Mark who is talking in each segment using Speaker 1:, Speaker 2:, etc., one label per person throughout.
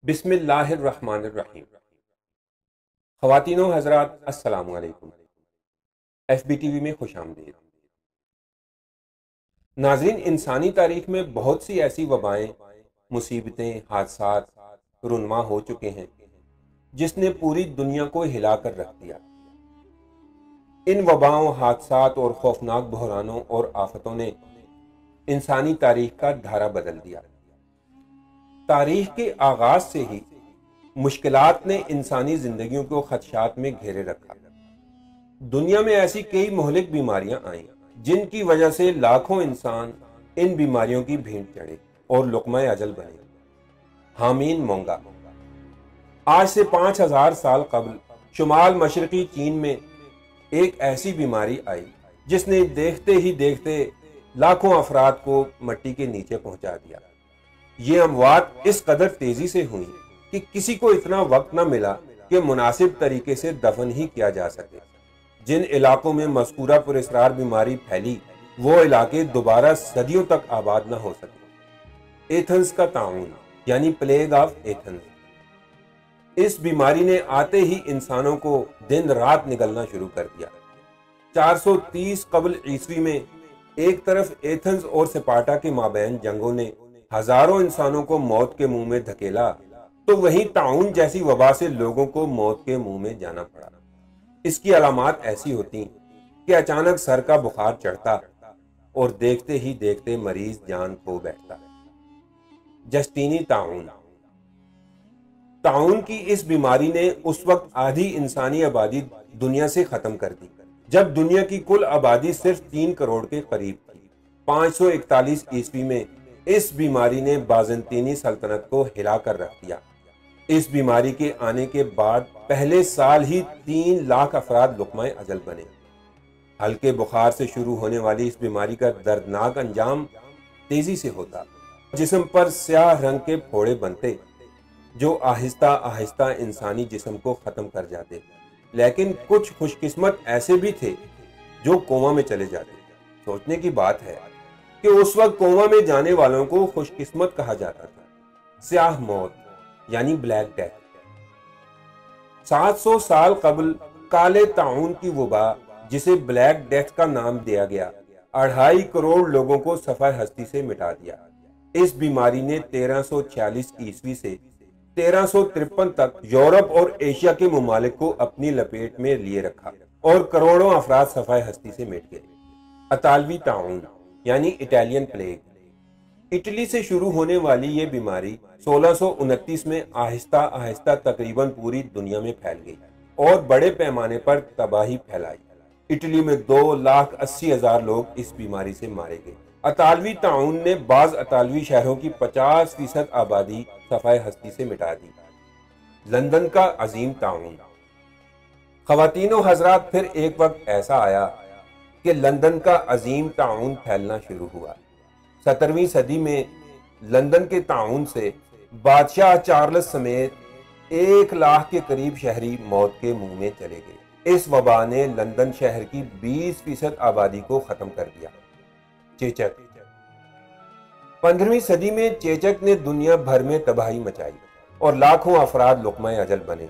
Speaker 1: بسم اللہ الرحمن الرحیم۔ خواتین و حضرات، السلام علیکم۔ ایف بی ٹی وی میں خوش آمدید۔ ناظرین، انسانی تاریخ میں بہت سی ایسی وبائیں، مصیبتیں، حادثات رونما ہو چکے ہیں جس نے پوری دنیا کو ہلا کر رکھ دیا۔ ان وباؤں، حادثات اور خوفناک بحرانوں اور آفتوں نے انسانی تاریخ کا دھارا بدل دیا۔ تاریخ کے آغاز سے ہی مشکلات نے انسانی زندگیوں کو خدشات میں گھیرے رکھا۔ دنیا میں ایسی کئی مہلک بیماریاں آئیں جن کی وجہ سے لاکھوں انسان ان بیماریوں کی بھینٹ چڑھے اور لقمہ اجل بنے۔ حامین مونگا۔ آج سے 5000 سال قبل شمال مشرقی چین میں ایک ایسی بیماری آئی جس نے دیکھتے ہی دیکھتے لاکھوں افراد کو مٹی کے نیچے پہنچا دیا۔ یہ اموات اس قدر تیزی سے ہوئیں کہ کسی کو اتنا وقت نہ ملا کہ مناسب طریقے سے دفن ہی کیا جا سکے۔ جن علاقوں میں مذکورہ پراسرار بیماری پھیلی، وہ علاقے دوبارہ صدیوں تک آباد نہ ہو سکے۔ ایتھنز کا طاعون یعنی پلیگ آف ایتھنز، اس بیماری نے آتے ہی انسانوں کو دن رات نگلنا شروع کر دیا۔ 430 قبل عیسوی میں ایک طرف ایتھنز اور سپارٹا کے مابین جنگوں نے ہزاروں انسانوں کو موت کے منہ میں دھکیلا، تو وہیں طاعون جیسی وبا سے لوگوں کو موت کے منہ میں جانا پڑا۔ اس کی علامات ایسی ہوتی کہ اچانک سر کا بخار چڑھتا اور دیکھتے ہی دیکھتے مریض جان کھو بیٹھتا۔ جسٹینی طاعون۔ طاعون کی اس بیماری نے اس وقت آدھی انسانی آبادی دنیا سے ختم کر دی، جب دنیا کی کل آبادی صرف 3 کروڑ کے قریب تھی۔ 541 عیسوی میں اس بیماری نے بازنطینی سلطنت کو ہلا کر رکھ دیا۔ اس بیماری کے آنے کے بعد پہلے سال ہی 3 لاکھ افراد لقمہ اجل بنے۔ ہلکے بخار سے شروع ہونے والی اس بیماری کا دردناک انجام تیزی سے ہوتا۔ جسم پر سیاہ رنگ کے پھوڑے بنتے جو آہستہ آہستہ انسانی جسم کو ختم کر جاتے، لیکن کچھ خوش قسمت ایسے بھی تھے جو کوما میں چلے جاتے۔ سوچنے کی بات ہے کہ اس وقت کوما میں جانے والوں کو خوش قسمت کہا جاتا تھا۔ سیاہ موت یعنی بلیک ڈیتھ۔ 700 سال قبل کالے طاعون کی وبا، جسے بلیک ڈیتھ کا نام دیا گیا، 2.5 کروڑ لوگوں کو صفحہ ہستی سے مٹا دیا۔ اس بیماری نے 1346 عیسوی سے 1353 تک یورپ اور ایشیا کے ممالک کو اپنی لپیٹ میں لیے رکھا اور کروڑوں افراد صفحہ ہستی سے مٹ گئے۔ اطالوی طاعون یعنی اٹالین پلیگ۔ اٹلی سے شروع ہونے والی یہ بیماری 1629 میں آہستہ آہستہ تقریباً پوری دنیا میں پھیل گئی اور بڑے پیمانے پر تباہی پھیلائی۔ اٹلی میں 2,80,000 لوگ اس بیماری سے مارے گئے۔ اطالوی طاعون نے بعض اطالوی شہروں کی 50% آبادی صفحہ ہستی سے مٹا دی۔ لندن کا عظیم طاعون۔ خواتین و حضرات، پھر ایک وقت ایسا آیا کہ لندن کا عظیم طاعون پھیلنا شروع ہوا۔ 17ویں صدی میں لندن کے طاعون سے بادشاہ چارلس سمیت 1 لاکھ کے قریب شہری موت کے منہ میں چلے گئے۔ اس وبا نے لندن شہر کی 20% آبادی کو ختم کر دیا۔ چیچک۔ 15ویں صدی میں چیچک نے دنیا بھر میں تباہی مچائی اور لاکھوں افراد لقمہ اجل بنے۔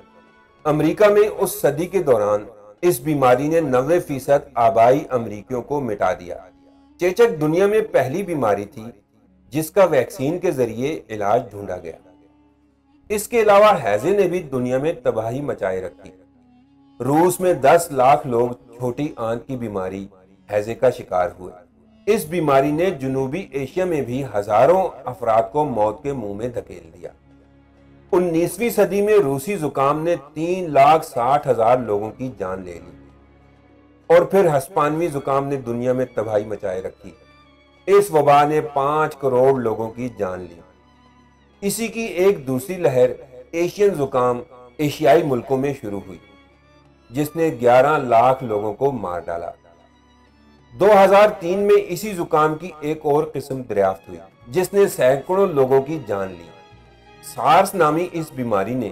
Speaker 1: امریکہ میں اس صدی کے دوران اس بیماری نے 90% آبائی امریکیوں کو مٹا دیا۔ چیچک دنیا میں پہلی بیماری تھی جس کا ویکسین کے ذریعے علاج ڈھونڈا گیا۔ اس کے علاوہ ہیضے نے بھی دنیا میں تباہی مچائے رکھی۔ روس میں 10 لاکھ لوگ چھوٹی آنت کی بیماری ہیضے کا شکار ہوئے۔ اس بیماری نے جنوبی ایشیا میں بھی ہزاروں افراد کو موت کے منہ میں دھکیل دیا۔ 19ویں صدی میں روسی زکام نے 3,60,000 لوگوں کی جان لے لی، اور پھر ہسپانوی زکام نے دنیا میں تباہی مچائے رکھی۔ اس وبا نے 5 کروڑ لوگوں کی جان لی۔ اسی کی ایک دوسری لہر ایشین زکام ایشیائی ملکوں میں شروع ہوئی، جس نے 11 لاکھ لوگوں کو مار ڈالا۔ 2003 میں اسی زکام کی ایک اور قسم دریافت ہوئی جس نے سینکڑوں لوگوں کی جان لی۔ سارس نامی اس بیماری نے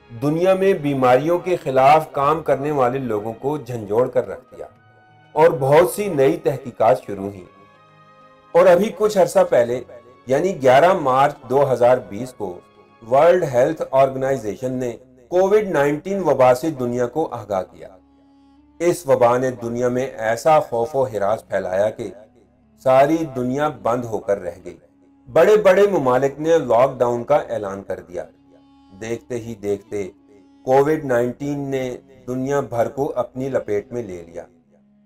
Speaker 1: دنیا میں بیماریوں کے خلاف کام کرنے والے لوگوں کو جھنجھوڑ کر رکھ دیا اور بہت سی نئی تحقیقات شروع ہوئیں۔ اور ابھی کچھ عرصہ پہلے یعنی 11 مارچ 2020 کو ورلڈ ہیلتھ آرگنائزیشن نے کووڈ 19 وبا سے دنیا کو آگاہ کیا۔ اس وبا نے دنیا میں ایسا خوف و ہراس پھیلایا کہ ساری دنیا بند ہو کر رہ گئی۔ بڑے بڑے ممالک نے لاک ڈاؤن کا اعلان کر دیا۔ دیکھتے ہی دیکھتے کووڈ 19 نے دنیا بھر کو اپنی لپیٹ میں لے لیا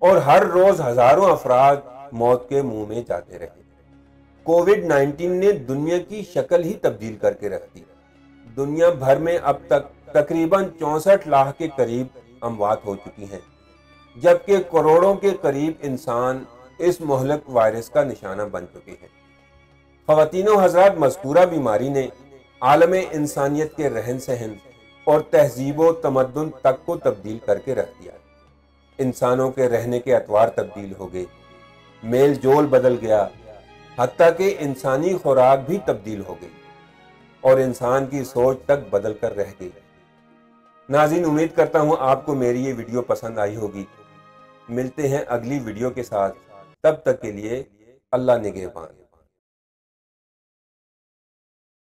Speaker 1: اور ہر روز ہزاروں افراد موت کے منہ میں جاتے رہے۔ کووڈ 19 نے دنیا کی شکل ہی تبدیل کر کے رکھ دی۔ دنیا بھر میں اب تک تقریباً 64 لاکھ کے قریب اموات ہو چکی ہیں، جبکہ کروڑوں کے قریب انسان اس مہلک وائرس کا نشانہ بن چکے ہیں۔ خواتین و حضرات، مذکورہ بیماری نے عالم انسانیت کے رہن سہن اور تہذیب و تمدن تک کو تبدیل کر کے رکھ دیا۔ انسانوں کے رہنے کے اطوار تبدیل ہو گئے، میل جول بدل گیا، حتیٰ کہ انسانی خوراک بھی تبدیل ہو گئی اور انسان کی سوچ تک بدل کر رہ گئی۔ ناظرین، امید کرتا ہوں آپ کو میری یہ ویڈیو پسند آئی ہوگی۔ ملتے ہیں اگلی ویڈیو کے ساتھ، تب تک کے لیے اللہ نگہبان۔